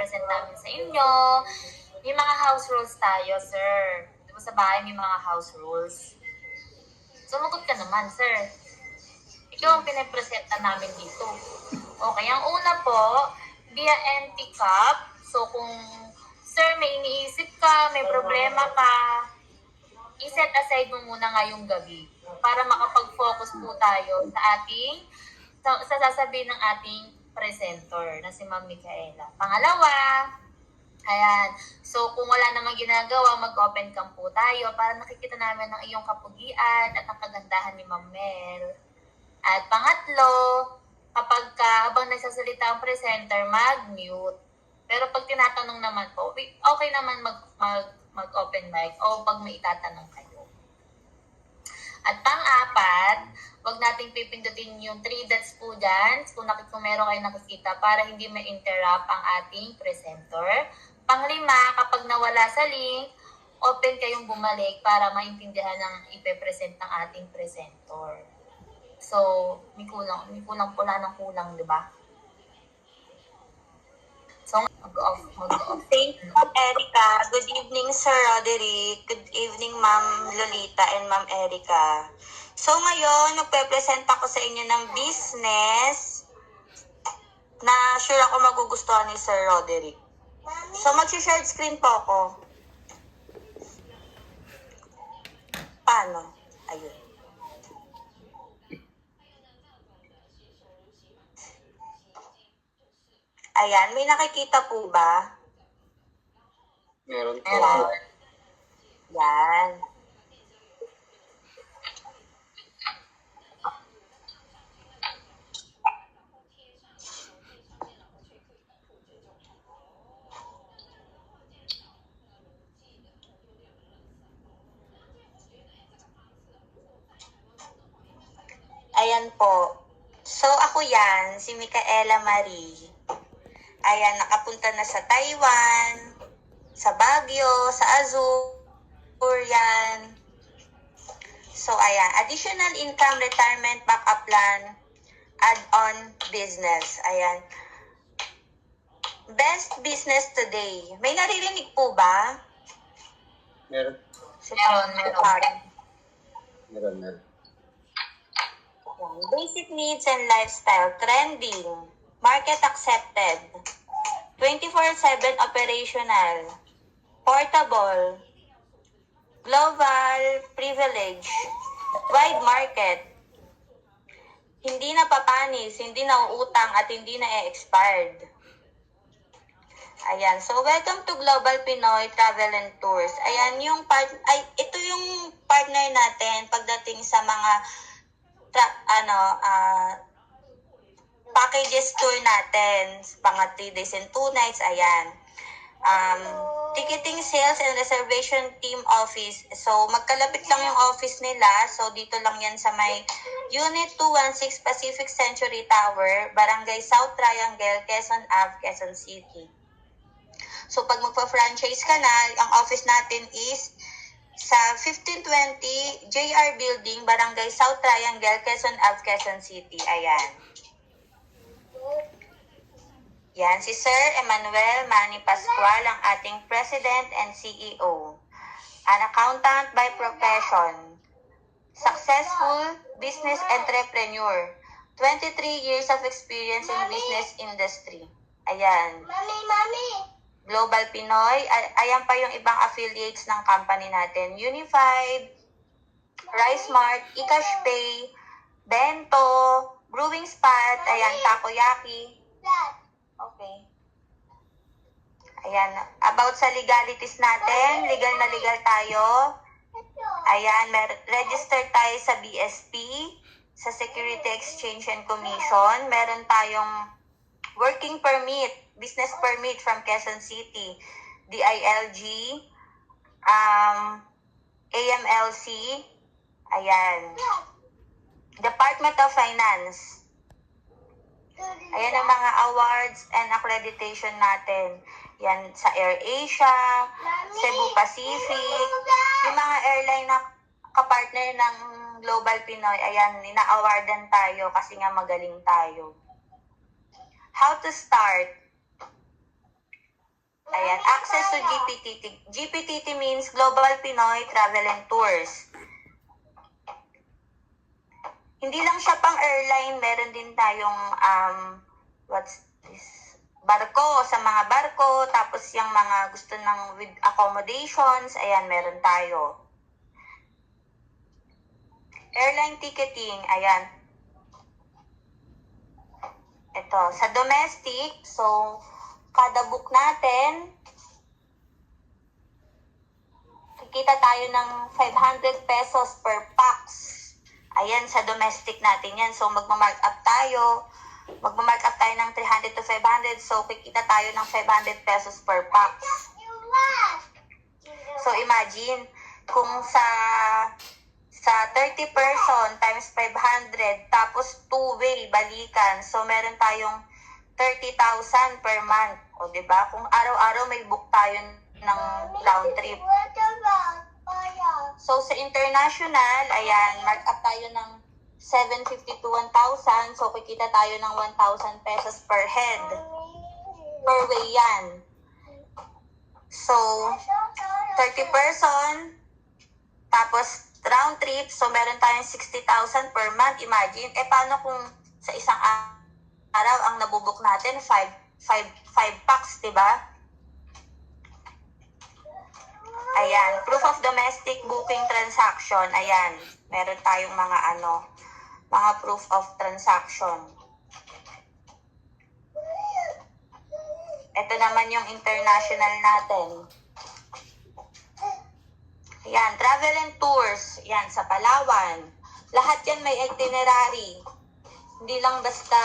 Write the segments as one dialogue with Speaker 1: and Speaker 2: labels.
Speaker 1: present namin sa inyo. May mga house rules tayo, sir. Di ba sa bahay may mga house rules? Sumagot ka naman, sir. Ikaw ang pinapresenta namin dito. Okay, ang una po, be a empty cup. So kung, sir, may iniisip ka, may problema ka, i-set aside mo muna ngayong gabi para makapag-focus po tayo sa sasabihin ng ating presenter na si Ma'am Micaela. Pangalawa, ayan, so kung wala namang ginagawa, mag-open cam po tayo para nakikita namin ang iyong kapugian at ang kagandahan ni Ma'am Mel. At pangatlo, habang nagsasalita ang presenter, mag-mute. Pero pag tinatanong naman po, okay naman mag-open mic o pag may itatanong kayo. At pang-apat, wag nating pipindutin yung 3 dots po dyan kung meron kayo nakikita para hindi ma-interrupt ang ating presenter. Pang-5, kapag nawala sa link, open kayong bumalik para maintindihan ng ipe-present ng ating presenter. So, may kulang pula ng kulang, di ba? So, mag-off.
Speaker 2: Thank you, Ma'am Erica. Good evening, Sir Roderick. Good evening, Ma'am Lolita and Ma'am Erica. So, ngayon, magpe-present ako sa inyo ng business na sure ako magugustuhan ni Sir Roderick. So, mag-share screen po ako. Paano? Ayun. Ayan, may nakikita po ba?
Speaker 3: Meron po.
Speaker 2: Yan. Ayan po. So, ako yan, si Micaela Marie. Ayan, nakapunta na sa Taiwan, sa Baguio, sa Azure, yan. So, ayan, additional income retirement backup plan, add-on business. Ayan. Best business today. May naririnig po ba?
Speaker 3: Meron.
Speaker 2: Meron. Basic needs and lifestyle, trending, market accepted, 24/7 operational, portable, global privilege, wide market, hindi na papanis, hindi na uutang at hindi na expired. Ayan, so welcome to Global Pinoy Travel and Tours. Ayan, ito yung partner natin pagdating sa mga packages tour natin, mga 3 days and 2 nights, ayan. Ticketing sales and reservation team office. So, magkalapit lang yung office nila. So, dito lang yan sa may Unit 216 Pacific Century Tower, Barangay South Triangle, Quezon Ave, Quezon City. So, pag magpa-franchise ka na, ang office natin is sa 1520 JR Building, Barangay South Triangle, Quezon Ave, Quezon City. Ayan. Yan, si Sir Emmanuel Manny Pascual, ang ating President and CEO. An accountant by profession. Successful business entrepreneur. 23 years of experience in business industry. Ayan. Mami! Global Pinoy. Ayan pa yung ibang affiliates ng company natin. Unified, Rice Mart, eCash Pay, Bento, Brewing Spot, ayan, Takoyaki. Okay. Ayan, about sa legalities natin, legal na legal tayo. Ayan, register tayo sa BSP, sa Security Exchange and Commission. Meron tayong working permit, business permit from Quezon City, DILG, AMLC, ayan, Department of Finance. Ayan ang mga awards and accreditation natin. Yan sa AirAsia, Cebu Pacific, yung mga airline na kapartner ng Global Pinoy, ayan, ina-awardan tayo kasi nga magaling tayo. How to start? Ayan, access to GPTT. GPTT means Global Pinoy Travel and Tours. Hindi lang siya pang airline, meron din tayong, what's this? Barko, sa mga barko, tapos yung mga gusto ng with accommodations, ayan, meron tayo. Airline ticketing, ayan. Ito, sa domestic, so, kada book natin, kikita tayo ng 500 pesos per pax. Ayan, sa domestic natin yan. So, magmamark up tayo ng 300 to 500. So, kikita tayo ng 500 pesos per pax. So, imagine, kung sa 30 person times 500, tapos two-way, balikan. So, meron tayong 30,000 per month. O, diba? Kung araw-araw may book tayo ng round trip. So, sa international, ayan, mark up tayo ng 750 to 1,000. So, kikita tayo ng 1,000 pesos per head. Per way yan. So, 30 person, tapos round trip, so meron tayong 60,000 per month. Imagine, paano kung sa isang araw ang nabubuk natin, 5 packs, diba? Ayan, proof of domestic booking transaction. Ayan, meron tayong mga proof of transaction. Ito naman yung international natin. Ayan, travel and tours. Ayan, sa Palawan. Lahat yan may itinerary. Hindi lang basta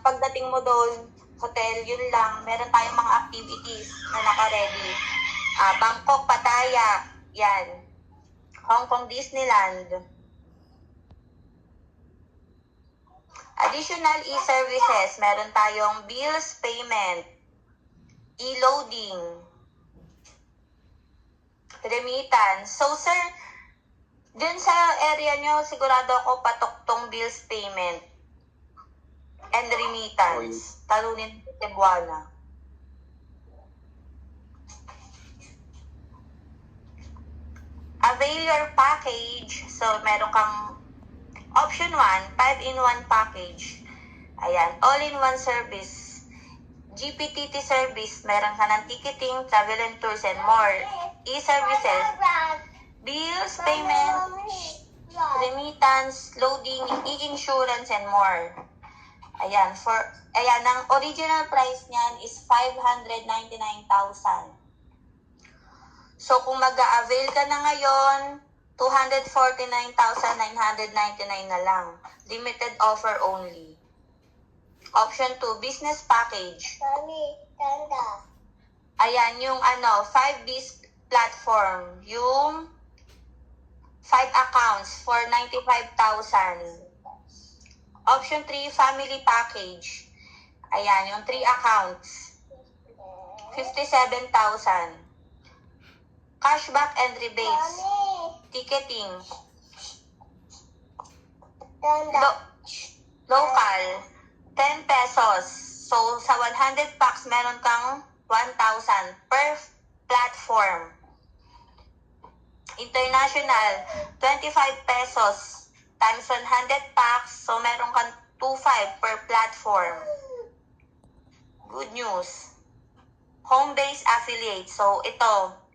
Speaker 2: pagdating mo doon, hotel, yun lang. Meron tayong mga activities na naka-ready. Bangkok, Pattaya, yan. Hong Kong Disneyland. Additional e-services, meron tayong bills payment, e-loading, remittance. So, sir, dun sa area nyo, sigurado ako patoktong bills payment and remittance. Talunin Cebuana. Avail your package. So, meron kang option 1, 5-in-1 package. Ayan, all-in-one service. GPTT service, meron ka ng ticketing, travel and tours, and more. E-services, bills, payment, remittance, loading, e-insurance, and more. Ayan, ang original price niyan is 599,000. So, kung mag-a-avail ka na ngayon, 249,999 na lang. Limited offer only. Option 2, business package. Ayan, yung 5Bs platform. Yung 5 accounts for 95,000. Option 3, family package. Ayan, yung 3 accounts. 57,000. Cashback and rebates. Ticketing. Local. 10 pesos. So, sa 100 packs, meron kang 1,000 per platform. International, 25 pesos times 100 packs. So, meron kang 2,500 per platform. Good news. Home-based affiliate. So, ito,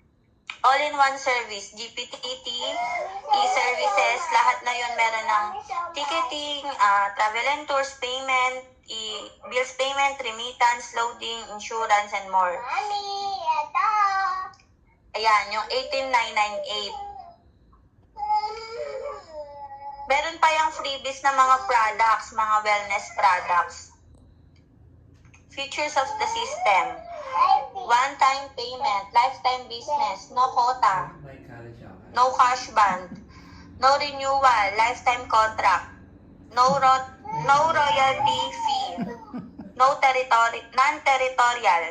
Speaker 2: all-in-one service, GPTT, e-services, lahat na yun meron ng ticketing, travel and tours payment, bills payment, remittance, loading, insurance, and more. Ayan, yung 18,998. Meron pa yung freebies na mga products, mga wellness products. Features of the system. One-time payment, lifetime business, no quota, no cash band, no renewal, lifetime contract, no royalty fee, non-territorial.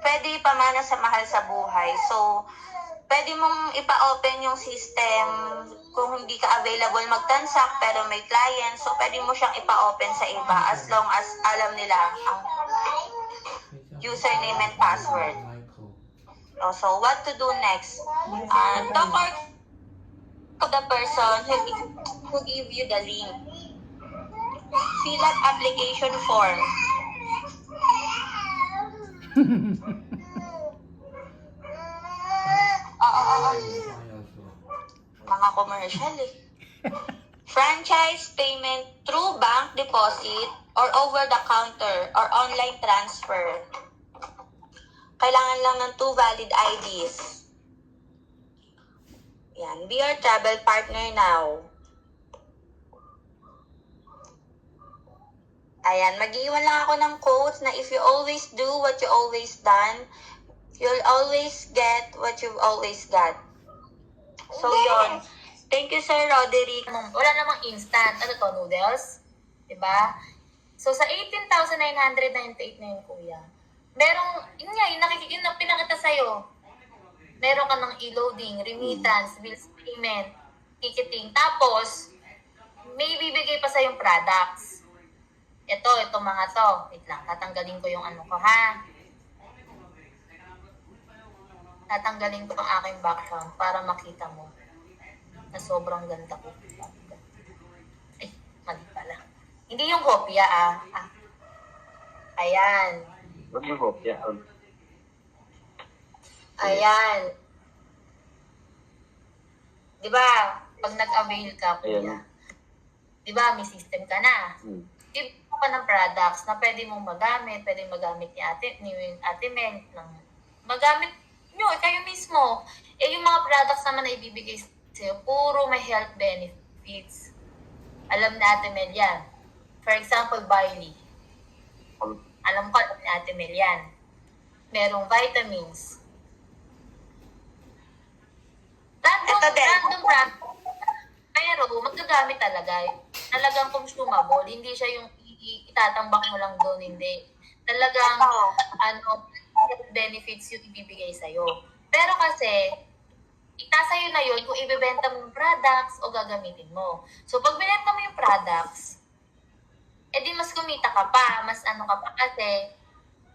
Speaker 2: Pwede pamana sa mahal sa buhay. So, pwede mong ipa-open yung system kung hindi ka available mag-transact pero may client. So, pwede mo siyang ipa-open sa iba as long as alam nila username and password. Oh, so what to do next? Talk or to the person who give you the link. Fill up application form. Oo. Mga commercial eh. Franchise payment through bank deposit or over the counter or online transfer. Kailangan lang ng 2 valid IDs. Yan. Be your travel partner now. Ayan. Mag-iwan lang ako ng quotes na if you always do what you always done, you'll always get what you've always got. So, yon. Thank you, Sir Roderick.
Speaker 1: Wala namang instant. Ano to, noodles? Diba? So, sa 18,998 na yun, kuya, merong, yun nga, yun ang pinakita sa'yo. Meron ka ng e-loading, remittance, bills payment, ticketing. Tapos, may bibigay pa sa'yong products. Ito mga to. Wait lang, tatanggalin ko yung ano ko, ha? Tatanggalin ko ang aking background para makita mo na sobrang ganda ko. Ay, mali pala. Hindi yung kopya, Ayan.
Speaker 3: Ano yung hopya?
Speaker 1: Ayan. Di ba, pag nag-avail ka, kuya,
Speaker 3: Ayan.
Speaker 1: di ba, may system ka na.
Speaker 3: Hmm.
Speaker 1: Give mo pa ng products na pwede mong magamit, pwede magamit ni Ate Mel, magamit nyo, kayo mismo. Yung mga products naman na ibibigay sa'yo, puro may health benefits. Alam na Ate Mel yan. For example, barley. Alam ko, alam ni Ate Mel yan. Merong vitamins.
Speaker 2: Ito din.
Speaker 1: Random product. Pero magagamit talaga. Talagang consumable. Hindi siya yung itatambak mo lang doon. Hindi. Talagang health benefits yung ibibigay sa'yo. Pero kasi, sa'yo na yun kung ibebenta mo yung products o gagamitin mo. So, pag binenta mo yung products, edi mas kumita ka pa, mas ano ka pa kasi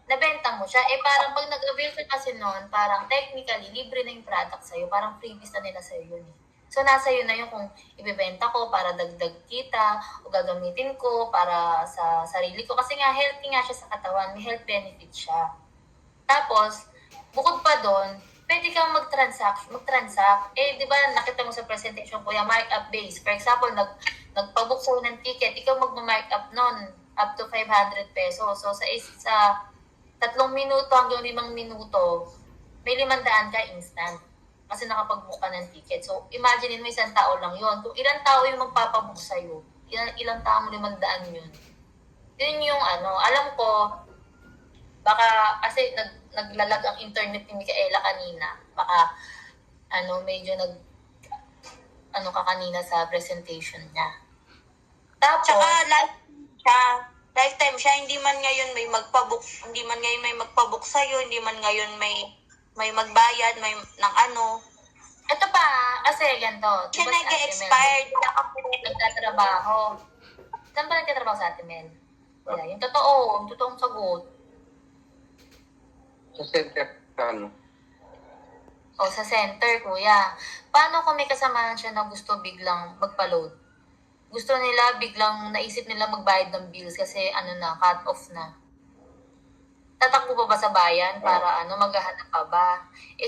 Speaker 1: nabenta mo siya. Parang pag nag-avail ka kasi noon, parang technically, libre na yung product sa'yo. Parang freebies na nila sa'yo yun eh. So, nasa yun na yun kung ibebenta ko para dagdag kita o gagamitin ko para sa sarili ko. Kasi nga, healthy nga siya sa katawan. May health benefits siya. Tapos, bukod pa doon, pwede kang mag-transact. Di ba, nakita mo sa presentation ko, yung markup base. For example, nagpabook sa'yo ng ticket, ikaw mag-markup nun, up to 500 pesos. So, sa 3 minuto hanggang 5 minuto, may 500 ka instant. Kasi nakapag-book ka ng ticket. So, imagine mo, isang tao lang yun. Kung ilang tao yung magpapabook sa'yo, ilang tao mo 500 yun. Yun yung alam ko, baka kasi naglalag ang internet ni Micaela kanina. Baka medyo ka kanina sa presentation niya. Tapos,
Speaker 2: Tsaka lifetime siya, hindi man ngayon may magpabook sa'yo, hindi man ngayon may magbayad, may ng ano.
Speaker 1: ito pa, kasi ganito.
Speaker 2: Siya
Speaker 1: Diba si Ate Mel,
Speaker 2: nag-expired.
Speaker 1: nagtatrabaho. Saan ba nagtatrabaho sa Ate Mel? Wala. Yung totoong sagot.
Speaker 3: Sa center ka
Speaker 1: O, sa center, kuya. Paano kung may kasamahan siya na gusto biglang magpa-load? Gusto nila biglang naisip nila magbayad ng bills kasi cut off na. Tatakbo pa ba sa bayan para maghahanap pa ba?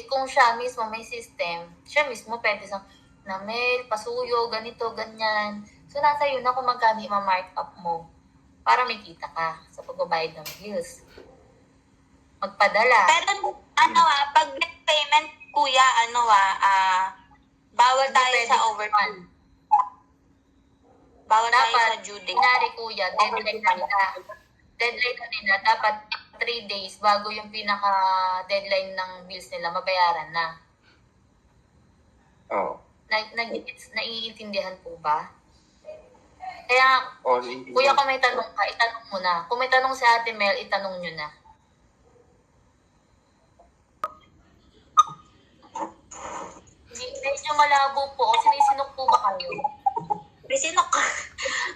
Speaker 1: Kung siya mismo may system, siya mismo pwede na mail, pasuyo, ganito, ganyan. So, nasa yun na kung magkano i-mark up mo para may kita ka sa pagbabayad ng bills. Magpadala.
Speaker 2: Pero pag net payment, kuya, bawal
Speaker 1: Hindi
Speaker 2: tayo
Speaker 1: pwede
Speaker 2: sa
Speaker 1: naman.
Speaker 2: overtime. Bawal tayo sa
Speaker 1: Dapat,
Speaker 2: due date.
Speaker 1: kunwari kuya, deadline na nila, dapat 3 days bago yung pinaka-deadline ng bills nila, mabayaran na.
Speaker 3: Oo.
Speaker 1: Naiintindihan po ba? Kaya,
Speaker 3: Hindi
Speaker 1: kuya, kung may tanong ka, itanong mo na. Kung may tanong si Ate Mel, itanong nyo na. Medyo malabo po. Sinisinok po ba kayo?
Speaker 2: May sinok ka.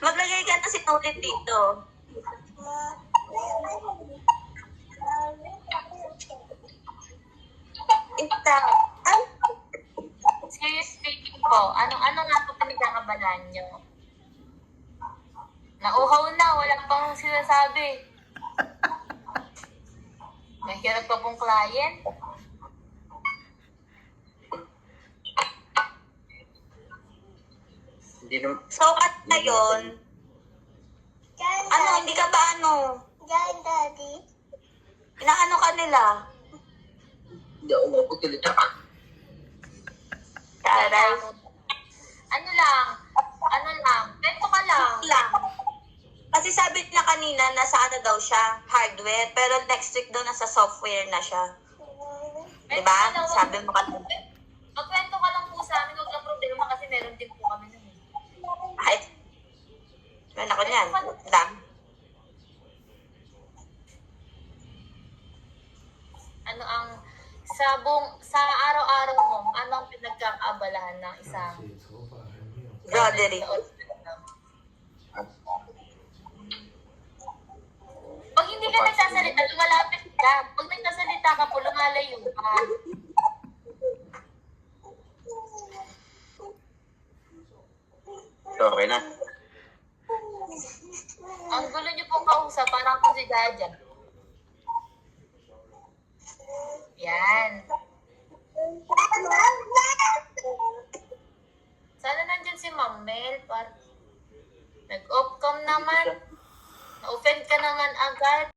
Speaker 2: Maglagay ka na sinulit dito. bata. Ay,
Speaker 1: Serious speaking po, ano nga po pinagkakabalaan nyo? Nauhaw na, wala pang sinasabi. Mahirap pa pong client.
Speaker 3: Hindi naman.
Speaker 2: so at ngayon, hindi ka ba
Speaker 4: Daddy.
Speaker 2: inaano ka nila?
Speaker 3: Hindi ako mapagsalita.
Speaker 2: Aray.
Speaker 1: Ano lang, kwento ka lang.
Speaker 2: Lang. Kasi sabi niya kanina nasa ano daw siya, hardware, pero next week daw nasa software na siya. Diba? Sabi mo kanina.
Speaker 1: Magkwento ka lang po sa amin, huwag lang problema kasi meron din po kami nun.
Speaker 2: Ay, meron ako niyan. Dam.
Speaker 1: Ano ang sa araw-araw mo, ano ang pinagkakaabalahan ng isang
Speaker 2: Broderick.
Speaker 1: Pag hindi ka nagsasalita, lumalapit ka. Pag nagsasalita ka po, lumalayo ka.
Speaker 3: Okay na.
Speaker 1: Ang gulo niyo pong kausap, parang ako si Jaja. Yan. Sana nandyan si Ma'am Mel. Nag-off cam naman. Na-offend ka naman agad.